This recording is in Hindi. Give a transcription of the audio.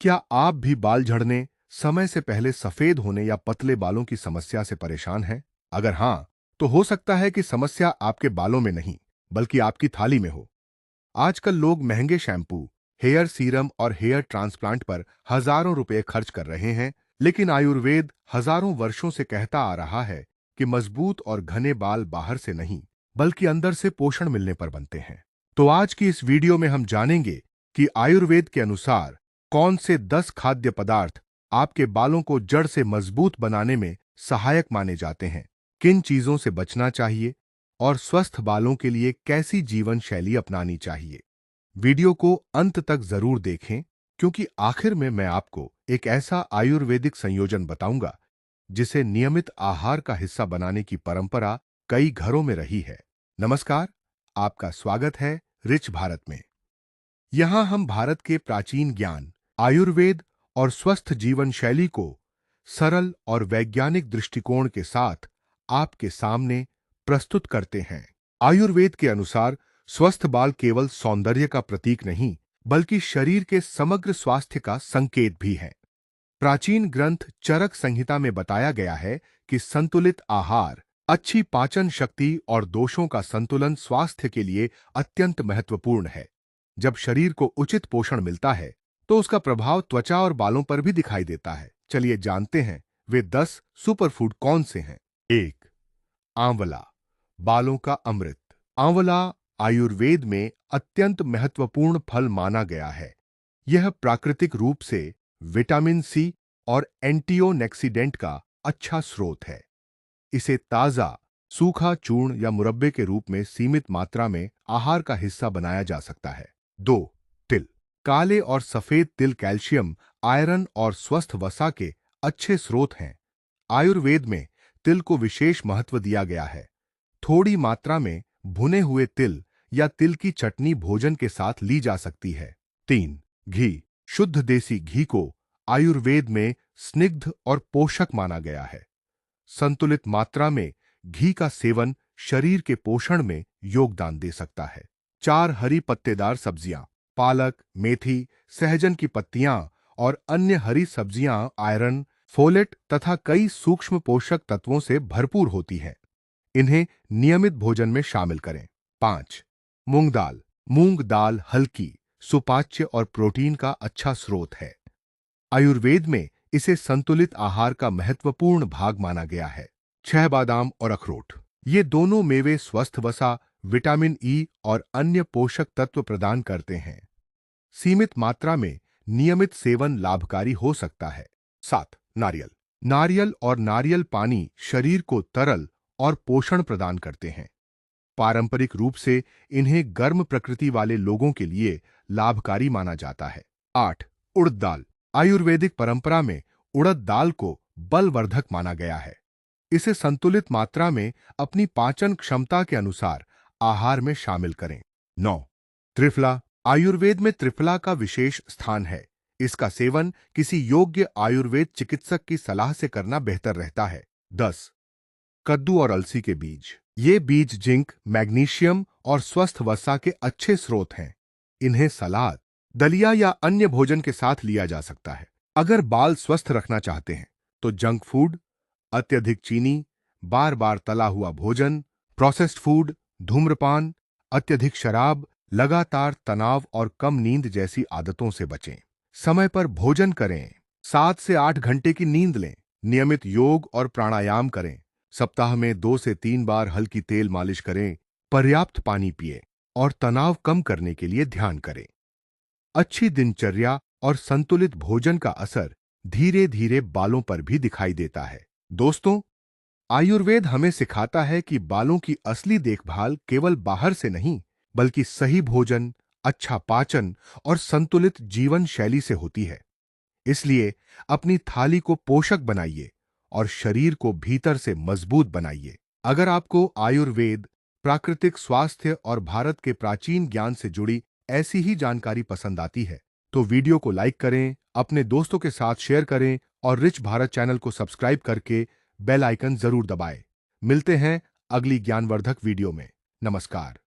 क्या आप भी बाल झड़ने, समय से पहले सफेद होने या पतले बालों की समस्या से परेशान हैं? अगर हां, तो हो सकता है कि समस्या आपके बालों में नहीं, बल्कि आपकी थाली में हो। आजकल लोग महंगे शैम्पू, हेयर सीरम और हेयर ट्रांसप्लांट पर हजारों रुपए खर्च कर रहे हैं, लेकिन आयुर्वेद हजारों वर्षों से कहता आ रहा है कि मजबूत और घने बाल बाहर से नहीं, बल्कि अंदर से पोषण मिलने पर बनते हैं। तो आज की इस वीडियो में हम जानेंगे कि आयुर्वेद के अनुसार कौन से 10 खाद्य पदार्थ आपके बालों को जड़ से मजबूत बनाने में सहायक माने जाते हैं, किन चीजों से बचना चाहिए और स्वस्थ बालों के लिए कैसी जीवन शैली अपनानी चाहिए। वीडियो को अंत तक जरूर देखें, क्योंकि आखिर में मैं आपको एक ऐसा आयुर्वेदिक संयोजन बताऊंगा जिसे नियमित आहार का हिस्सा बनाने की परंपरा कई घरों में रही है। नमस्कार, आपका स्वागत है रिच भारत में। यहां हम भारत के प्राचीन ज्ञान, आयुर्वेद और स्वस्थ जीवन शैली को सरल और वैज्ञानिक दृष्टिकोण के साथ आपके सामने प्रस्तुत करते हैं। आयुर्वेद के अनुसार स्वस्थ बाल केवल सौंदर्य का प्रतीक नहीं, बल्कि शरीर के समग्र स्वास्थ्य का संकेत भी है। प्राचीन ग्रंथ चरक संहिता में बताया गया है कि संतुलित आहार, अच्छी पाचन शक्ति और दोषों का संतुलन स्वास्थ्य के लिए अत्यंत महत्वपूर्ण है। जब शरीर को उचित पोषण मिलता है, तो उसका प्रभाव त्वचा और बालों पर भी दिखाई देता है। चलिए जानते हैं वे 10 सुपरफूड कौन से हैं। 1. आंवला, बालों का अमृत। आंवला आयुर्वेद में अत्यंत महत्वपूर्ण फल माना गया है। यह प्राकृतिक रूप से विटामिन सी और एंटीओक्सीडेंट का अच्छा स्रोत है। इसे ताजा, सूखा चूर्ण या मुरब्बे के रूप में सीमित मात्रा में आहार का हिस्सा बनाया जा सकता है। 2. तिल, काले और सफेद तिल कैल्शियम, आयरन और स्वस्थ वसा के अच्छे स्रोत हैं। आयुर्वेद में तिल को विशेष महत्व दिया गया है। थोड़ी मात्रा में भुने हुए तिल या तिल की चटनी भोजन के साथ ली जा सकती है। 3. घी, शुद्ध देसी घी को आयुर्वेद में स्निग्ध और पोषक माना गया है। संतुलित मात्रा में घी का सेवन शरीर के पोषण में योगदान दे सकता है। 4. हरी पत्तेदार सब्जियां, पालक, मेथी, सहजन की पत्तियां और अन्य हरी सब्जियां आयरन, फोलेट तथा कई सूक्ष्म पोषक तत्वों से भरपूर होती हैं। इन्हें नियमित भोजन में शामिल करें। 5. मूंग दाल, मूंग दाल हल्की, सुपाच्य और प्रोटीन का अच्छा स्रोत है। आयुर्वेद में इसे संतुलित आहार का महत्वपूर्ण भाग माना गया है। 6. बादाम और अखरोट, ये दोनों मेवे स्वस्थ वसा, विटामिन ई और अन्य पोषक तत्व प्रदान करते हैं। सीमित मात्रा में नियमित सेवन लाभकारी हो सकता है। 7. नारियल, नारियल और नारियल पानी शरीर को तरल और पोषण प्रदान करते हैं। पारंपरिक रूप से इन्हें गर्म प्रकृति वाले लोगों के लिए लाभकारी माना जाता है। 8. उड़द दाल, आयुर्वेदिक परंपरा में उड़द दाल को बलवर्धक माना गया है। इसे संतुलित मात्रा में अपनी पाचन क्षमता के अनुसार आहार में शामिल करें। 9. त्रिफला, आयुर्वेद में त्रिफला का विशेष स्थान है। इसका सेवन किसी योग्य आयुर्वेद चिकित्सक की सलाह से करना बेहतर रहता है। 10. कद्दू और अलसी के बीज, ये बीज जिंक, मैग्नीशियम और स्वस्थ वसा के अच्छे स्रोत हैं। इन्हें सलाद, दलिया या अन्य भोजन के साथ लिया जा सकता है। अगर बाल स्वस्थ रखना चाहते हैं तो जंक फूड, अत्यधिक चीनी, बार बार तला हुआ भोजन, प्रोसेस्ड फूड, धूम्रपान, अत्यधिक शराब, लगातार तनाव और कम नींद जैसी आदतों से बचें। समय पर भोजन करें, 7 से 8 घंटे की नींद लें, नियमित योग और प्राणायाम करें, सप्ताह में 2 से 3 बार हल्की तेल मालिश करें, पर्याप्त पानी पिएं और तनाव कम करने के लिए ध्यान करें। अच्छी दिनचर्या और संतुलित भोजन का असर धीरे धीरे बालों पर भी दिखाई देता है। दोस्तों, आयुर्वेद हमें सिखाता है कि बालों की असली देखभाल केवल बाहर से नहीं, बल्कि सही भोजन, अच्छा पाचन और संतुलित जीवन शैली से होती है। इसलिए अपनी थाली को पोषक बनाइए और शरीर को भीतर से मजबूत बनाइए। अगर आपको आयुर्वेद, प्राकृतिक स्वास्थ्य और भारत के प्राचीन ज्ञान से जुड़ी ऐसी ही जानकारी पसंद आती है, तो वीडियो को लाइक करें, अपने दोस्तों के साथ शेयर करें और रिच भारत चैनल को सब्सक्राइब करके बेल आइकन जरूर दबाएं। मिलते हैं अगली ज्ञानवर्धक वीडियो में। नमस्कार।